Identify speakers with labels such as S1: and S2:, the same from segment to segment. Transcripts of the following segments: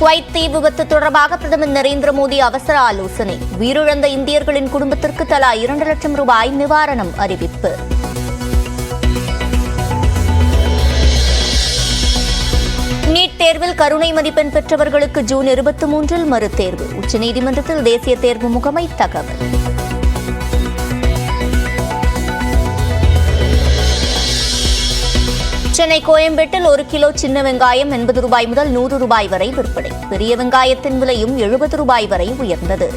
S1: Kuwait தீ விபத்து தொடர்பாக பிரதமர் நரேந்திர மோடி அவசர ஆலோசனை. உயிரிழந்த இந்தியர்களின் குடும்பத்திற்கு தலா 2 லட்சம் ரூபாய் நிவாரணம் அறிவிப்பு. நீட் தேர்வில் கருணை மதிப்பெண் பெற்றவர்களுக்கு ஜூன் 23 மறுதேர்வு. உச்சநீதிமன்றத்தில் தேசிய தேர்வு முகமை தகவல். சென்னை கோயம்பேட்டில் 1 கிலோ சின்ன வெங்காயம் 80 ரூபாய் முதல் 100 ரூபாய் வரை விற்பனை. பெரிய வெங்காயத்தின் விலையும் 70 ரூபாய் வரை உயர்ந்தது.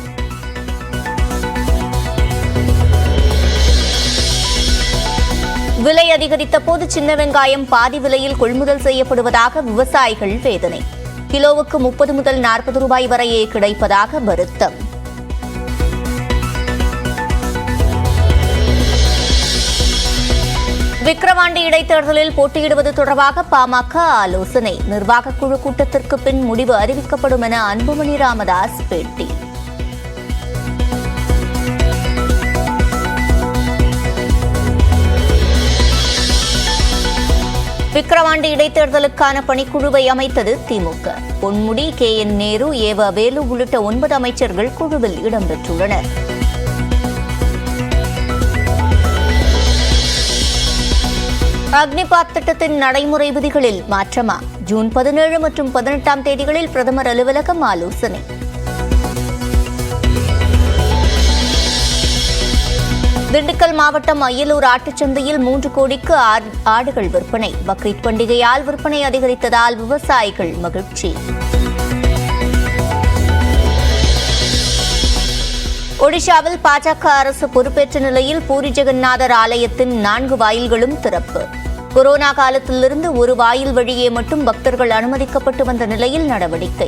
S1: விலை அதிகரித்த போது சின்ன வெங்காயம் பாதி விலையில் கொள்முதல் செய்யப்படுவதாக விவசாயிகள் வேதனை. கிலோவுக்கு 30 முதல் 40 ரூபாய் வரையே கிடைப்பதாக வருத்தம். விக்கிரவாண்டி இடைத்தேர்தலில் போட்டியிடுவது தொடர்பாக பாமக ஆலோசனை. நிர்வாகக் குழு கூட்டத்திற்கு பின் முடிவு அறிவிக்கப்படும் என அன்புமணி ராமதாஸ் பேட்டி. விக்கிரவாண்டி இடைத்தேர்தலுக்கான பணிக்குழுவை அமைத்தது திமுக. பொன்முடி, KN நேரு, வேலு உள்ளிட்ட 9 அமைச்சர்கள் குழுவில் இடம்பெற்றுள்ளனர். அக்னிபாத் திட்டத்தின் நடைமுறை விதிகளில் மாற்றமா? ஜூன் 17 மற்றும் 18 தேதிகளில் பிரதமர் அலுவலகம் ஆலோசனை. திண்டுக்கல் மாவட்டம் அய்யலூர் ஆட்டுச்சந்தையில் 3 கோடிக்கு ஆடுகள் விற்பனை. பக்ரீத் பண்டிகையால் விற்பனை அதிகரித்ததால் விவசாயிகள் மகிழ்ச்சி. ஒடிஷாவில் பாஜக அரசு பொறுப்பேற்ற நிலையில் பூரி ஜெகநாதர் ஆலயத்தின் 4 வாயில்களும் திறப்பு. கொரோனா காலத்திலிருந்து ஒரு வாயில் வழியே மட்டும் பக்தர்கள் அனுமதிக்கப்பட்டு வந்த நிலையில் நடவடிக்கை.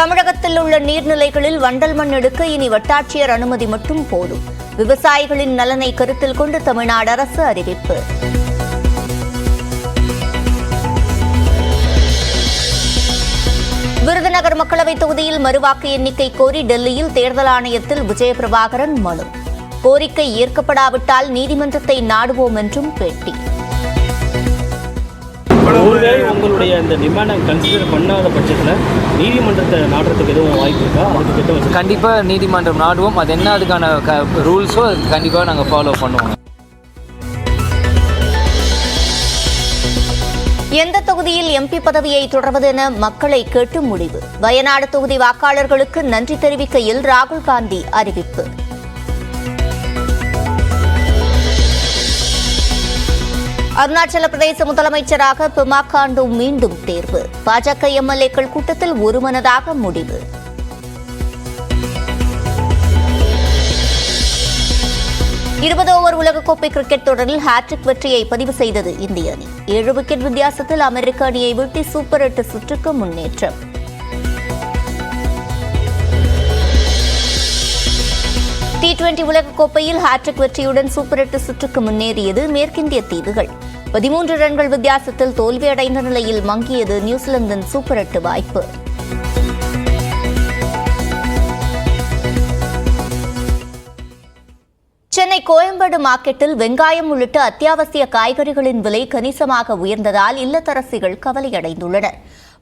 S1: தமிழகத்தில் உள்ள நீர்நிலைகளில் வண்டல் மண் எடுக்க இனி வட்டாட்சியர் அனுமதி மட்டும் போதும். விவசாயிகளின் நலனை கருத்தில் கொண்டு தமிழ்நாடு அரசு அறிவிப்பு. விருதுநகர் மக்களவைத் தொகுதியில் மறுவாக்கு எண்ணிக்கை கோரி டெல்லியில் தேர்தல் ஆணையத்தில் விஜயபிரபாகரன் மனு. கோரிக்கை ஏற்கப்படாவிட்டால் நீதிமன்றத்தை நாடுவோம் என்றும் பேட்டி.
S2: ஒருவேளை உங்களுடைய இந்த டிமாண்டை கன்சிடர் பண்ணாத பட்சத்தில் நீதிமன்றத்தை நாடுறதுக்கு எதுவும் வாய்ப்பு இருக்கா? அதுக்கு திட்டம்
S3: கண்டிப்பாக நீதிமன்றம் நாடுவோம். அது என்ன அதுக்கான ரூல்ஸோ அது கண்டிப்பாக நாங்கள் ஃபாலோ பண்ணுவோம்.
S1: எந்த தொகுதியில் MP பதவியை தொடர்வது என மக்களை கேட்டு முடிவு. வயநாடு தொகுதி வாக்காளர்களுக்கு நன்றி தெரிவிக்கையில் ராகுல் காந்தி அறிவிப்பு. அருணாச்சல பிரதேச முதலமைச்சராக பெமா காண்டு மீண்டும் தேர்வு. பாஜக MLA-க்கள் கூட்டத்தில் ஒருமனதாக முடிவு. ஓவர் உலகக்கோப்பை கிரிக்கெட் தொடரில் ஹாட்ரிக் வெற்றியை பதிவு செய்தது இந்திய அணி. 7 விக்கெட் வித்தியாசத்தில் அமெரிக்க அணியை வீழ்த்தி சூப்பர் 8 சுற்றுக்கு முன்னேற்றம். T20 உலகக்கோப்பையில் ஹாட்ரிக் வெற்றியுடன் சூப்பர் 8 சுற்றுக்கு முன்னேறியது மேற்கிந்திய தீவுகள். 13 ரன்கள் வித்தியாசத்தில் தோல்வியடைந்த நிலையில் மங்கியது நியூசிலாந்தின் சூப்பர் 8 வாய்ப்பு. சென்னை கோயம்பேடு மார்க்கெட்டில் வெங்காயம் உள்ளிட்ட அத்தியாவசிய காய்கறிகளின் விலை கணிசமாக உயர்ந்ததால் இல்லத்தரசிகள் கவலையடைந்துள்ளனர்.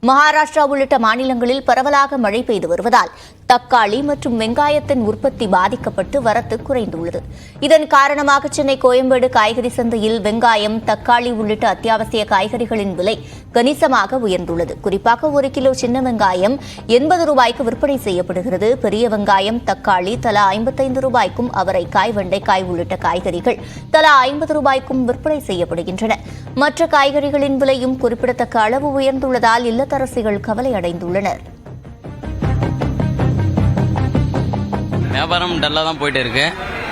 S1: மகாராஷ்டிரா உள்ளிட்ட மாநிலங்களில் பரவலாக மழை பெய்து வருவதால் தக்காளி மற்றும் வெங்காயத்தின் உற்பத்தி பாதிக்கப்பட்டு வரத்து குறைந்துள்ளது. இதன் காரணமாக சென்னை கோயம்பேடு காய்கறி சந்தையில் வெங்காயம், தக்காளி உள்ளிட்ட அத்தியாவசிய காய்கறிகளின் விலை கணிசமாக உயர்ந்துள்ளது. குறிப்பாக 1 கிலோ சின்ன வெங்காயம் 80 ரூபாய்க்கு விற்பனை செய்யப்படுகிறது. பெரிய வெங்காயம், தக்காளி தலா 55 ரூபாய்க்கும், அவரைக்காய், வெண்டைக்காய் உள்ளிட்ட காய்கறிகள் தலா 50 ரூபாய்க்கும் விற்பனை செய்யப்படுகின்றன. மற்ற காய்கறிகளின் விலையும் குறிப்பிடத்தக்க அளவு உயர்ந்துள்ளதால் இல்லத்தரசிகள் கவலை அடைந்துள்ளனர்.
S4: வியாபாரம் டல்லாக தான் போயிட்டு இருக்கு.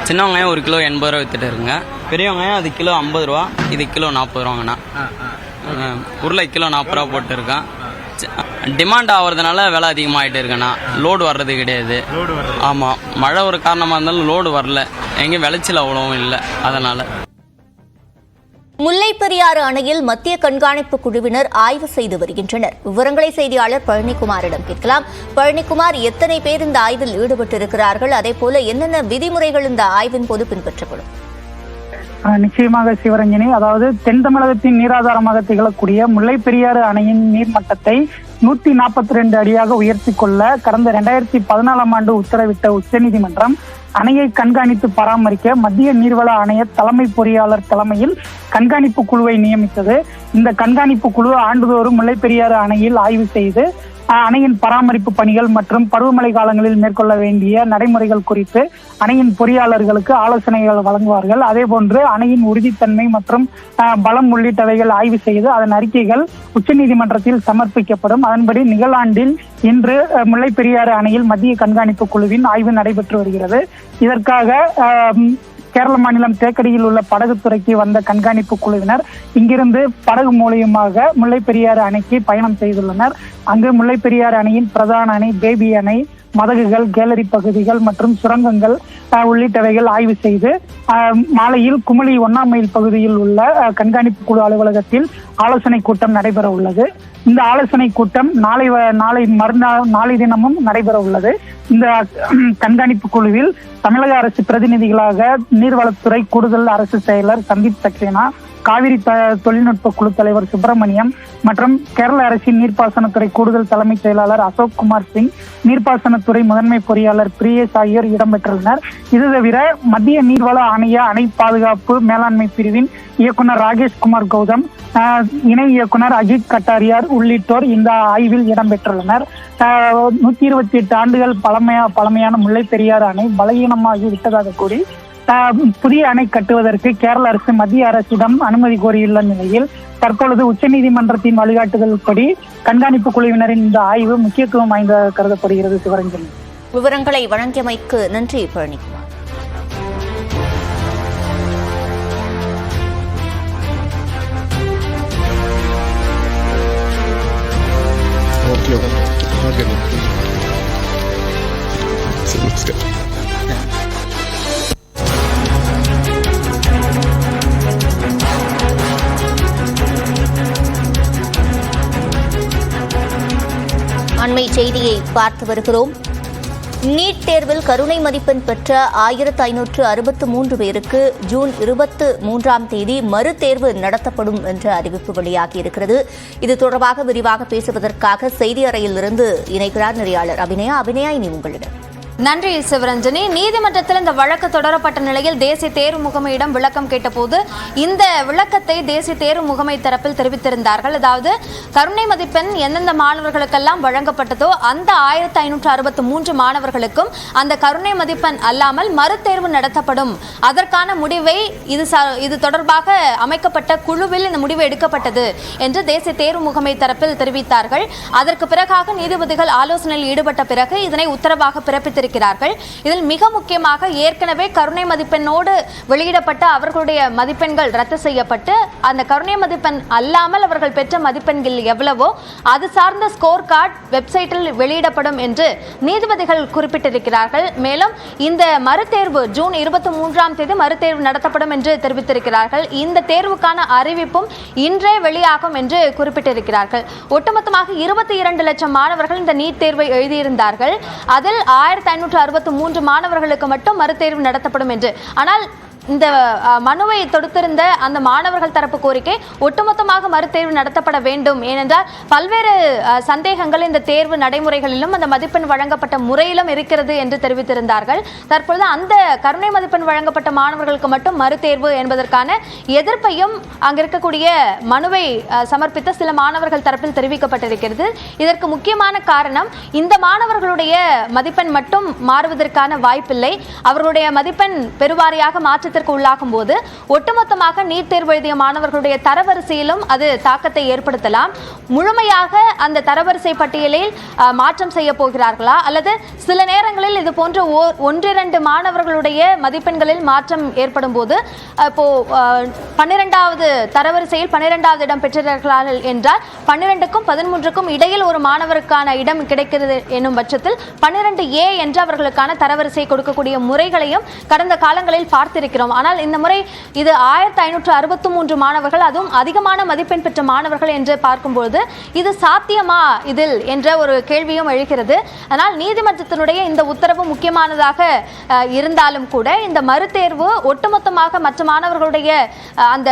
S4: சின்ன வெங்காயம் 1 கிலோ 80 ரூபா வித்துட்டு இருக்குங்க. பெரிய வெங்காயம் அது கிலோ 50 ரூபா, இது கிலோ 40 ரூபாங்கண்ணா. உருளை கிலோ 40 ரூபா போட்டு இருக்கேன். டிமாண்ட் ஆகிறதுனால விலை அதிகமாகிட்டு இருக்குண்ணா. லோடு வர்றது கிடையாது. ஆமாம், மழை ஒரு காரணமாக இருந்தாலும் லோடு வரல. எங்கேயும் விளைச்சல் அவ்வளவும் இல்லை. அதனால்
S1: முல்லைப்பெரியாறு அணையில் மத்திய கண்காணிப்பு குழுவினர் ஆய்வு செய்து வருகின்றனர். விவரங்களை செய்தியாளர் பழனிக்குமாரிடம் கேட்கலாம். பழனிக்குமார், எத்தனை பேர் இந்த ஆய்வில் ஈடுபட்டிருக்கிறார்கள்? அதேபோல என்னென்ன விதிமுறைகள் இந்த ஆய்வின் போது பின்பற்றப்படும்?
S5: நிச்சயமாக சிவரஞ்சனி, அதாவது தென் தமிழகத்தின் நீராதாரமாக திகழக்கூடிய முல்லைப்பெரியாறு அணையின் நீர்மட்டத்தை 142 அடியாக உயர்த்தி கொள்ள கடந்த 2014 ஆண்டு உத்தரவிட்ட உச்சநீதிமன்றம் அணையை கண்காணித்து பராமரிக்க மத்திய நீர்வள ஆணைய தலைமை பொறியாளர் தலைமையில் கண்காணிப்பு குழுவை நியமித்தது. இந்த கண்காணிப்பு குழு ஆண்டுதோறும் முல்லைப்பெரியாறு அணையில் ஆய்வு செய்து அணையின் பராமரிப்பு பணிகள் மற்றும் பருவமழை காலங்களில் மேற்கொள்ள வேண்டிய நடைமுறைகள் குறித்து அணையின் பொறியாளர்களுக்கு ஆலோசனைகள் வழங்குவார்கள். அதேபோன்று அணையின் உறுதித்தன்மை மற்றும் பலம் உள்ளிட்டவைகள் ஆய்வு செய்து அதன் அறிக்கைகள் உச்சநீதிமன்றத்தில் சமர்ப்பிக்கப்படும். அதன்படி நிகழாண்டில் இன்று முல்லைப்பெரியாறு அணையில் மத்திய கண்காணிப்பு குழுவின் ஆய்வு நடைபெற்று வருகிறது. இதற்காக கேரள மாநிலம் தேக்கடியில் உள்ள படகுத்துறைக்கு வந்த கண்காணிப்பு குழுவினர் இங்கிருந்து படகு மூலியமாக முல்லைப்பெரியாறு அணைக்கு பயணம் செய்துள்ளனர். அங்கு முல்லைப்பெரியாறு அணையின் பிரதான அணை, பேபி அணை, மதகுகள், கேலரி பகுதிகள் மற்றும் சுரங்கங்கள் உள்ளிட்டவைகள் ஆய்வு செய்து மாலையில் குமுளி 1ஆம் மைல் பகுதியில் உள்ள கண்காணிப்பு குழு அலுவலகத்தில் ஆலோசனை கூட்டம் நடைபெற உள்ளது. இந்த ஆலோசனை கூட்டம் நாளை தினமும் நடைபெற உள்ளது. இந்த கண்காணிப்பு குழுவில் தமிழக அரசு பிரதிநிதிகளாக நீர்வளத்துறை கூடுதல் அரசு செயலர் சந்தீப் சக்சேனா, காவிரி தொழில்நுட்ப குழு தலைவர் சுப்பிரமணியம் மற்றும் கேரள அரசின் நீர்ப்பாசனத்துறை கூடுதல் தலைமைச் செயலாளர் அசோக் குமார் சிங், நீர்ப்பாசனத்துறை முதன்மை பொறியாளர் பிரியேஷ் ஆகியோர் இடம்பெற்றுள்ளனர். இது தவிர மத்திய நீர்வள ஆணைய அணை பாதுகாப்பு மேலாண்மை பிரிவின் இயக்குனர் ராகேஷ்குமார் கௌதம், இணை இயக்குனர் அஜித் கட்டாரியார் உள்ளிட்டோர் இந்த ஆய்வில் இடம்பெற்றுள்ளனர். 128 ஆண்டுகள் பழமையான முல்லைப்பெரியாறு அணை பலகீனமாகி விட்டதாக கூறி புதிய அணை கட்டுவதற்கு கேரள அரசு மத்திய அரசிடம் அனுமதி கோரியுள்ள நிலையில் தற்பொழுது உச்சநீதிமன்றத்தின் வழிகாட்டுதல்படி கண்காணிப்பு குழுவினரின் இந்த ஆய்வு முக்கியத்துவம் வாய்ந்ததாக கருதப்படுகிறது. சிவரஞ்சனி,
S1: விவரங்களை வழங்கியமைக்கு நன்றி பழனிக்குமார். அண்மை செய்தியை பார்த்து வருகிறோம். நீட் தேர்வில் கருணை மதிப்பெண் பெற்ற 1563 பேருக்கு ஜூன் 23ஆம் தேதி மறுதேர்வு நடத்தப்படும் என்ற அறிவிப்பு வெளியாகியிருக்கிறது. இது தொடர்பாக விரிவாக பேசுவதற்காக செய்தி அறையிலிருந்து இணைக்கிறார் நெறியாளர் அபிநயா. அபிநயா, இனி உங்களிடம்.
S6: நன்றி சிவரஞ்சனி. நீதிமன்றத்தில் இந்த வழக்கு தொடரப்பட்ட நிலையில் தேசிய தேர்வு முகமையிடம் விளக்கம் கேட்டபோது இந்த விளக்கத்தை தேசிய தேர்வு முகமை தரப்பில் தெரிவித்திருந்தார்கள். அதாவது கருணை மதிப்பெண் எந்தெந்த மாணவர்களுக்கெல்லாம் வழங்கப்பட்டதோ அந்த 1563 மாணவர்களுக்கும் அந்த கருணை மதிப்பெண் அல்லாமல் மறுதேர்வு நடத்தப்படும். அதற்கான முடிவை இது தொடர்பாக அமைக்கப்பட்ட குழுவில் இந்த முடிவு எடுக்கப்பட்டது என்று தேசிய தேர்வு முகமை தரப்பில் தெரிவித்தார்கள். அதற்கு பிறகாக நீதிபதிகள் ஆலோசனையில் ஈடுபட்ட பிறகு இதனை உத்தரவாக பிறப்பித்திருக்கிறார்கள். இதில் மிக முக்கியமாக ஏற்கனவே கருணை மதிப்பெண்ணோடு வெளியிடப்பட்ட அவர்களுடைய மதிப்பெண்கள் ரத்து செய்யப்பட்டு அந்த கருணை மதிப்பெண் அல்லாமல் அவர்கள் பெற்ற மதிப்பெண்கள் எவ்வளவோ அது சார்ந்த ஸ்கோர் கார்டு வெப்சைட்டில் வெளியிடப்படும் என்று நீதிபதிகள் குறிப்பிட்டிருக்கிறார்கள். மேலும் இந்த மறுதேர்வு ஜூன் 23ஆம் தேதி மறுதேர்வு நடத்தப்படும் என்று தெரிவித்திருக்கிறார்கள். இந்த தேர்வுக்கான அறிவிப்பும் இன்றே வெளியாகும் என்று குறிப்பிட்டிருக்கிறார்கள். ஒட்டுமொத்தமாக 22 லட்சம் மாணவர்கள் இந்த நீட் தேர்வை எழுதியிருந்தார்கள். அதில் 1563 மாணவர்களுக்கு மட்டும் மறுதேர்வு நடத்தப்படும் என்று. ஆனால் இந்த மனுவை தொடுத்திருந்த அந்த மாணவர்கள் தரப்பு கோரிக்கை ஒட்டுமொத்தமாக மறுதேர்வு நடத்தப்பட வேண்டும். ஏனென்றால் பல்வேறு சந்தேகங்கள் இந்த தேர்வு நடைமுறைகளிலும் அந்த மதிப்பெண் வழங்கப்பட்ட முறையிலும் இருக்கிறது என்று தெரிவித்திருந்தார்கள். தற்பொழுது அந்த கருணை மதிப்பெண் வழங்கப்பட்ட மாணவர்களுக்கு மட்டும் மறுதேர்வு என்பதற்கான எதிர்ப்பையும் அங்கு இருக்கக்கூடிய மனுவை சமர்ப்பித்த சில மாணவர்கள் தரப்பில் தெரிவிக்கப்பட்டிருக்கிறது. இதற்கு முக்கியமான காரணம் இந்த மாணவர்களுடைய மதிப்பெண் மட்டும் மாறுவதற்கான வாய்ப்பில்லை. அவர்களுடைய மதிப்பெண் பெருவாரியாக மாற்றத்திற்கு உள்ளாகும் போது ஒட்டுமொத்தமாக நீட் தேர்வு எழுதிய மாணவர்களுடைய தரவரிசையிலும் அது தாக்கத்தை ஏற்படுத்தலாம். முழுமையாக அந்த தரவரிசை பட்டியலில் மாற்றம் செய்ய போகிறார்களா அல்லது சில நேரங்களில் இது போன்ற 1-2 மாணவர்களுடைய மதிப்பெண்களில் மாற்றம் ஏற்படும் போது இப்போ 12வது தரவரிசையில் 12வது இடம் பெற்றிருக்கிறார்கள் என்றால் 12க்கும் 13க்கும் இடையில் ஒரு மாணவருக்கான இடம் கிடைக்கிறது என்னும் பட்சத்தில் 12A என்று அவர்களுக்கான தரவரிசை கொடுக்கக்கூடிய முறைகளையும் கடந்த காலங்களில் பார்த்திருக்கிறார்கள். பார்த்திருக்கிறோம். ஆனால் இந்த முறை இது 1563 மாணவர்கள், அதுவும் அதிகமான மதிப்பெண் பெற்ற மாணவர்கள் என்று பார்க்கும்போது இது சாத்தியமா இதில் என்ற ஒரு கேள்வியும் எழுகிறது. அதனால் நீதிமன்றத்தினுடைய இந்த உத்தரவு முக்கியமானதாக இருந்தாலும் கூட இந்த மறுதேர்வு ஒட்டுமொத்தமாக மற்ற மாணவர்களுடைய அந்த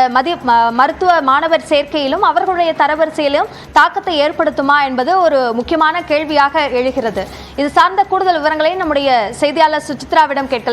S6: மருத்துவ மாணவர் சேர்க்கையிலும் அவர்களுடைய தரவரிசையிலும் தாக்கத்தை ஏற்படுத்துமா என்பது ஒரு முக்கியமான கேள்வியாக எழுகிறது. இது சார்ந்த கூடுதல் விவரங்களை நம்முடைய செய்தியாளர் சுசித்ராவிடம் கேட்கலாம்.